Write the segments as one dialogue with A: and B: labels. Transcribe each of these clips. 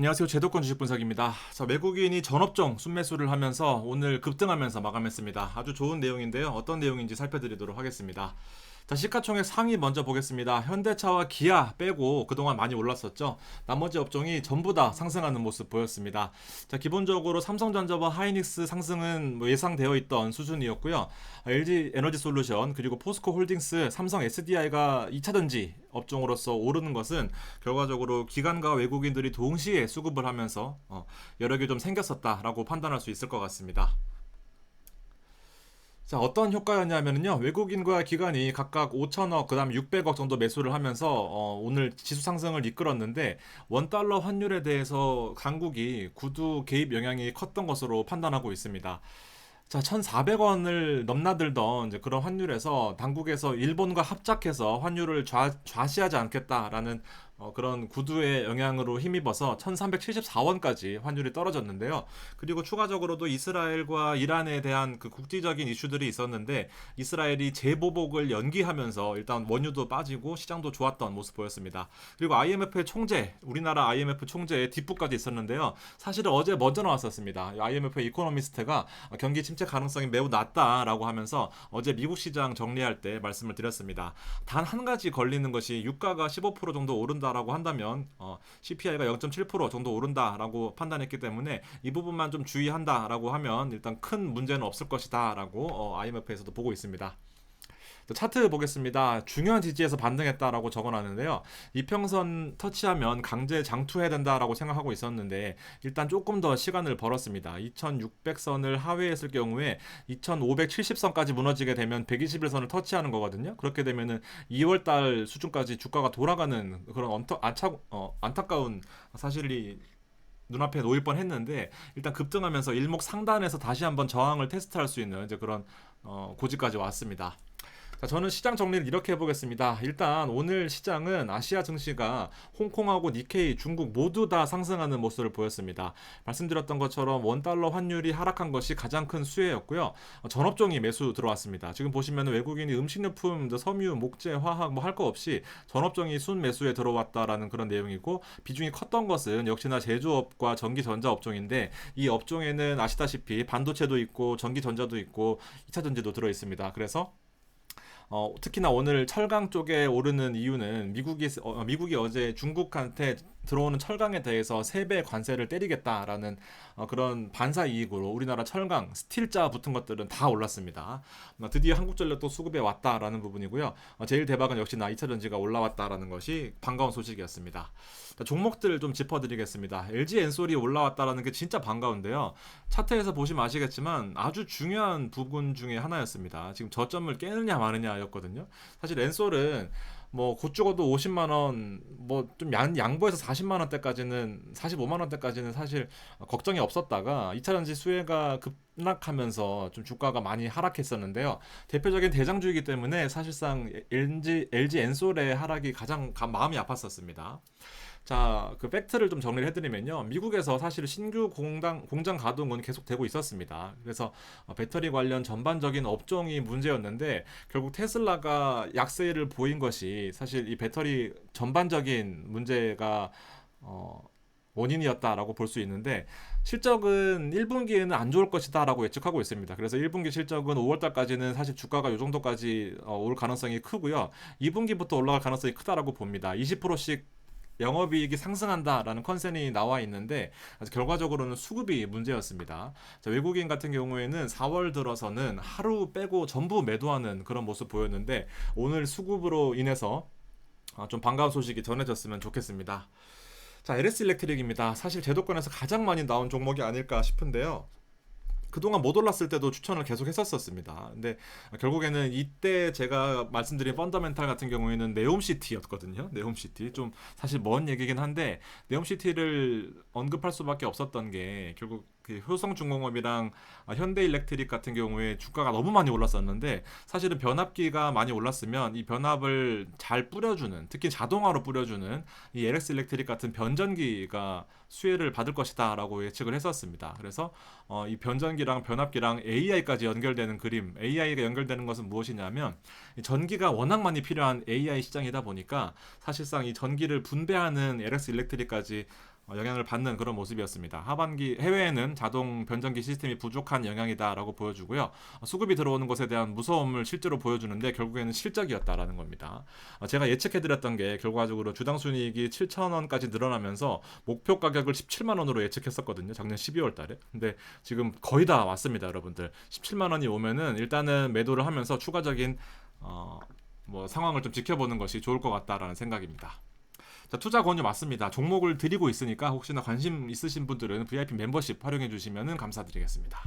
A: 안녕하세요. 제도권 주식 분석입니다. 자, 외국인이 전업종 순매수를 하면서 오늘 급등하면서 마감했습니다. 아주 좋은 내용인데요. 어떤 내용인지 살펴드리도록 하겠습니다. 자, 시가총액 상위 먼저 보겠습니다. 현대차와 기아 빼고 그동안 많이 올랐었죠. 나머지 업종이 전부 다 상승하는 모습 보였습니다. 자, 기본적으로 삼성전자와 하이닉스 상승은 예상되어 있던 수준이었고요. LG 에너지 솔루션 그리고 포스코 홀딩스, 삼성 SDI가 2차전지 업종으로서 오르는 것은 결과적으로 기관과 외국인들이 동시에 수급을 하면서 여력이 좀 생겼었다라고 판단할 수 있을 것 같습니다. 자, 어떤 효과였냐면요. 외국인과 기관이 각각 5천억, 그다음 600억 정도 매수를 하면서 오늘 지수 상승을 이끌었는데 원달러 환율에 대해서 강국이 구두 개입 영향이 컸던 것으로 판단하고 있습니다. 자, 1,400원을 넘나들던 이제 그런 환율에서 당국에서 일본과 합작해서 환율을 좌시하지 않겠다라는 그런 구두의 영향으로 힘입어서 1,374원까지 환율이 떨어졌는데요. 그리고 추가적으로도 이스라엘과 이란에 대한 그 국제적인 이슈들이 있었는데 이스라엘이 재보복을 연기하면서 일단 원유도 빠지고 시장도 좋았던 모습 보였습니다. 그리고 IMF의 총재, 우리나라 IMF 총재의 뒷북까지 있었는데요. 사실은 어제 먼저 나왔었습니다. IMF 이코노미스트가 경기 침체 가능성이 매우 낮다라고 하면서 어제 미국 시장 정리할 때 말씀을 드렸습니다. 단 한 가지 걸리는 것이 유가가 15% 정도 오른다라고 한다면 CPI가 0.7% 정도 오른다라고 판단했기 때문에 이 부분만 좀 주의한다라고 하면 일단 큰 문제는 없을 것이다라고 IMF에서도 보고 있습니다. 차트 보겠습니다. 중요한 지지에서 반등했다라고 적어놨는데요. 이평선 터치하면 강제 장투해야 된다라고 생각하고 있었는데 일단 조금 더 시간을 벌었습니다. 2600선을 하회했을 경우에 2570선까지 무너지게 되면 121선을 터치하는 거거든요. 그렇게 되면은 2월달 수준까지 주가가 돌아가는 그런 안타까운 사실이 눈앞에 놓일 뻔했는데 일단 급등하면서 일목 상단에서 다시 한번 저항을 테스트할 수 있는 이제 그런 고지까지 왔습니다. 자, 저는 시장 정리를 이렇게 해보겠습니다. 일단 오늘 시장은 아시아 증시가 홍콩하고 니케이, 중국 모두 다 상승하는 모습을 보였습니다. 말씀드렸던 것처럼 원달러 환율이 하락한 것이 가장 큰 수혜였고요. 전업종이 매수 들어왔습니다. 지금 보시면 외국인이 음식료품, 섬유, 목재, 화학 뭐 할 거 없이 전업종이 순 매수에 들어왔다라는 그런 내용이고 비중이 컸던 것은 역시나 제조업과 전기전자 업종인데 이 업종에는 아시다시피 반도체도 있고 전기전자도 있고 2차 전지도 들어 있습니다. 그래서 특히나 오늘 철강 쪽에 오르는 이유는 미국이 어제 중국한테 들어오는 철강에 대해서 3배 관세를 때리겠다라는 그런 반사 이익으로 우리나라 철강, 스틸자 붙은 것들은 다 올랐습니다. 드디어 한국전력도 수급에 왔다라는 부분이고요. 제일 대박은 역시나 2차전지가 올라왔다라는 것이 반가운 소식이었습니다. 종목들 좀 짚어드리겠습니다. LG 엔솔이 올라왔다라는 게 진짜 반가운데요. 차트에서 보시면 아시겠지만 아주 중요한 부분 중에 하나였습니다. 지금 저점을 깨느냐 마느냐였거든요. 사실 엔솔은 뭐 곧 죽어도 50만 원, 뭐 좀 양보해서 40만 원대까지는 45만 원대까지는 사실 걱정이 없었다가 2차전지 수혜가 급락하면서 좀 주가가 많이 하락했었는데요. 대표적인 대장주이기 때문에 사실상 LG 엔솔의 하락이 가장 마음이 아팠었습니다. 자, 그 팩트를 좀 정리를 해드리면요. 미국에서 사실 신규 공장 가동은 계속되고 있었습니다. 그래서 배터리 관련 전반적인 업종이 문제였는데 결국 테슬라가 약세를 보인 것이 사실 이 배터리 전반적인 문제가 원인이었다라고 볼 수 있는데 실적은 1분기에는 안 좋을 것이다라고 예측하고 있습니다. 그래서 1분기 실적은 5월달까지는 사실 주가가 이 정도까지 올 가능성이 크고요. 2분기부터 올라갈 가능성이 크다라고 봅니다. 20%씩 영업이익이 상승한다라는 컨센이 나와 있는데 결과적으로는 수급이 문제였습니다. 자, 외국인 같은 경우에는 4월 들어서는 하루 빼고 전부 매도하는 그런 모습 보였는데 오늘 수급으로 인해서 좀 반가운 소식이 전해졌으면 좋겠습니다. 자, LS 일렉트릭입니다. 사실 제도권에서 가장 많이 나온 종목이 아닐까 싶은데요. 그동안 못 올랐을 때도 추천을 계속 했었습니다. 근데 결국에는 이때 제가 말씀드린 펀더멘탈 같은 경우에는 네옴시티였거든요. 네옴시티. 좀 사실 먼 얘기긴 한데 네옴시티를 언급할 수밖에 없었던 게 결국 그 효성중공업이랑 현대일렉트릭 같은 경우에 주가가 너무 많이 올랐었는데 사실은 변압기가 많이 올랐으면 이 변압을 잘 뿌려주는, 특히 자동화로 뿌려주는 이 LX 일렉트릭 같은 변전기가 수혜를 받을 것이다라고 예측을 했었습니다. 그래서 이 변전기랑 변압기랑 AI까지 연결되는 그림, AI가 연결되는 것은 무엇이냐면 이 전기가 워낙 많이 필요한 AI 시장이다 보니까 사실상 이 전기를 분배하는 LX 일렉트릭까지 영향을 받는 그런 모습이었습니다. 하반기 해외에는 자동 변전기 시스템이 부족한 영향이다라고 보여주고요. 수급이 들어오는 것에 대한 무서움을 실제로 보여주는데 결국에는 실적이었다라는 겁니다. 제가 예측해드렸던 게 결과적으로 주당 순이익이 7,000원까지 늘어나면서 목표 가격을 17만 원으로 예측했었거든요. 작년 12월 달에. 근데 지금 거의 다 왔습니다, 여러분들. 17만 원이 오면은 일단은 매도를 하면서 추가적인 뭐 상황을 좀 지켜보는 것이 좋을 것 같다라는 생각입니다. 자, 투자 권유 맞습니다. 종목을 드리고 있으니까 혹시나 관심 있으신 분들은 VIP 멤버십 활용해 주시면 감사드리겠습니다.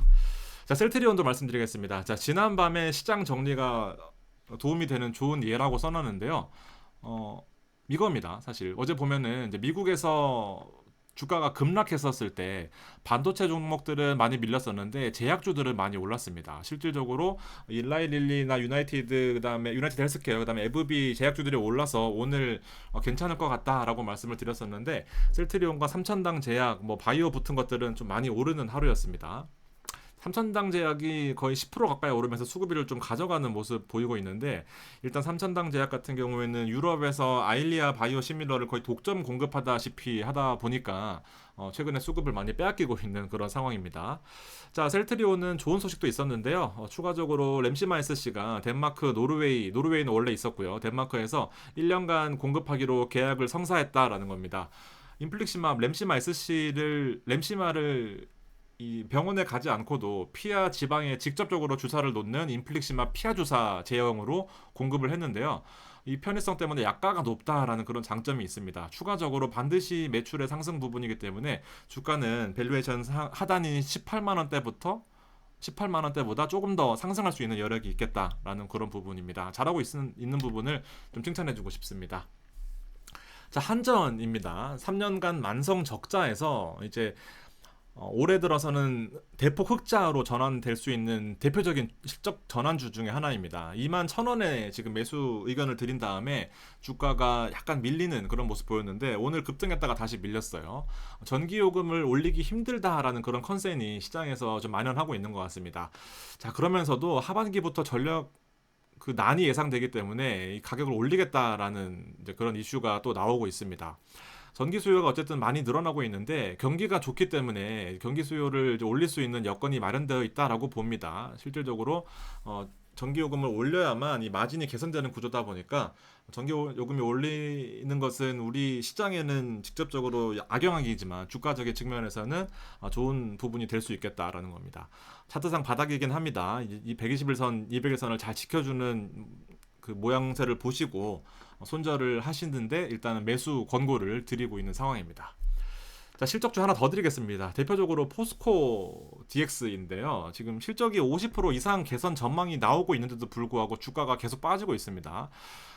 A: 자, 셀트리온도 말씀드리겠습니다. 자, 지난밤에 시장 정리가 도움이 되는 좋은 예라고 써놨는데요. 이겁니다. 사실 어제 보면은 이제 미국에서 주가가 급락했었을 때 반도체 종목들은 많이 밀렸었는데 제약주들은 많이 올랐습니다. 실질적으로 일라이릴리나 유나이티드, 그다음에 유나이티드 헬스케어, 그다음에 에브비 제약주들이 올라서 오늘 괜찮을 것 같다라고 말씀을 드렸었는데 셀트리온과 삼천당 제약, 뭐 바이오 붙은 것들은 좀 많이 오르는 하루였습니다. 삼천당 제약이 거의 10% 가까이 오르면서 수급비를 좀 가져가는 모습 보이고 있는데 일단 삼천당 제약 같은 경우에는 유럽에서 아일리아 바이오 시밀러를 거의 독점 공급하다시피 하다 보니까 최근에 수급을 많이 빼앗기고 있는 그런 상황입니다. 자, 셀트리온은 좋은 소식도 있었는데요. 추가적으로 램시마 SC가 덴마크, 노르웨이는 원래 있었고요. 덴마크에서 1년간 공급하기로 계약을 성사했다라는 겁니다. 인플릭시마 램시마 램시마를 이 병원에 가지 않고도 피하 지방에 직접적으로 주사를 놓는 인플릭시마 피하 주사 제형으로 공급을 했는데요. 이 편의성 때문에 약가가 높다라는 그런 장점이 있습니다. 추가적으로 반드시 매출의 상승 부분이기 때문에 주가는 밸류에이션 하단인 18만 원대보다 조금 더 상승할 수 있는 여력이 있겠다라는 그런 부분입니다. 잘하고 있는 부분을 좀 칭찬해주고 싶습니다. 자, 한전입니다. 3년간 만성 적자에서 이제 올해 들어서는 대폭 흑자로 전환될 수 있는 대표적인 실적 전환주 중에 하나입니다. 2만 1,000원에 지금 매수 의견을 드린 다음에 주가가 약간 밀리는 그런 모습 보였는데 오늘 급등했다가 다시 밀렸어요. 전기요금을 올리기 힘들다라는 그런 컨센이 시장에서 좀 만연하고 있는 것 같습니다. 자, 그러면서도 하반기부터 전력 그 난이 예상되기 때문에 이 가격을 올리겠다라는 이제 그런 이슈가 또 나오고 있습니다. 전기 수요가 어쨌든 많이 늘어나고 있는데 경기가 좋기 때문에 경기 수요를 이제 올릴 수 있는 여건이 마련되어 있다라고 봅니다. 실질적으로 전기요금을 올려야만 이 마진이 개선되는 구조다 보니까 전기요금이 올리는 것은 우리 시장에는 직접적으로 악영향이지만 주가적인 측면에서는 좋은 부분이 될 수 있겠다라는 겁니다. 차트상 바닥이긴 합니다. 이 121선, 200일선을 잘 지켜주는 그 모양새를 보시고 손절을 하시는데 일단은 매수 권고를 드리고 있는 상황입니다. 자, 실적주 하나 더 드리겠습니다. 대표적으로 포스코 DX인데요. 지금 실적이 50% 이상 개선 전망이 나오고 있는데도 불구하고 주가가 계속 빠지고 있습니다.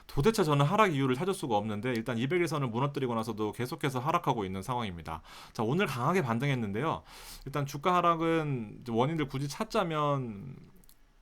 A: 도대체 저는 하락 이유를 찾을 수가 없는데 일단 200일선을 무너뜨리고 나서도 계속해서 하락하고 있는 상황입니다. 자, 오늘 강하게 반등했는데요. 일단 주가 하락은 원인을 굳이 찾자면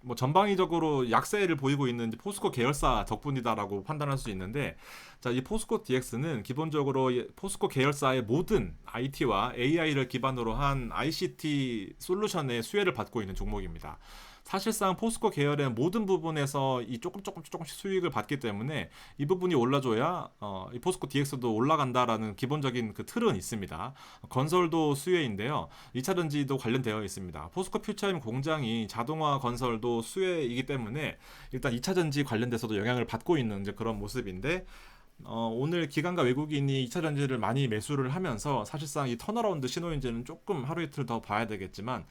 A: 뭐 전방위적으로 약세를 보이고 있는 포스코 계열사 덕분이다라고 판단할 수 있는데, 자, 이 포스코 DX는 기본적으로 포스코 계열사의 모든 IT와 AI를 기반으로 한 ICT 솔루션의 수혜를 받고 있는 종목입니다. 사실상 포스코 계열의 모든 부분에서 이 조금씩 수익을 받기 때문에 이 부분이 올라줘야 이 포스코 DX도 올라간다라는 기본적인 그 틀은 있습니다. 건설도 수혜인데요. 2차전지도 관련되어 있습니다. 포스코 퓨처엠 공장이 자동화 건설도 수혜이기 때문에 일단 2차전지 관련돼서도 영향을 받고 있는 이제 그런 모습인데, 오늘 기관과 외국인이 2차 전지를 많이 매수를 하면서 사실상 이 턴어라운드 신호인지는 조금 하루 이틀 더 봐야 되겠지만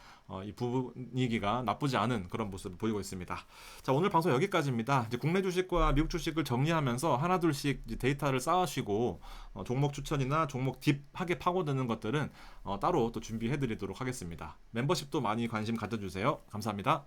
A: 이 분위기가 나쁘지 않은 그런 모습을 보이고 있습니다. 자, 오늘 방송 여기까지입니다. 이제 국내 주식과 미국 주식을 정리하면서 하나둘씩 이제 데이터를 쌓으시고 종목 추천이나 종목 딥하게 파고드는 것들은 따로 또 준비해드리도록 하겠습니다. 멤버십도 많이 관심 가져주세요. 감사합니다.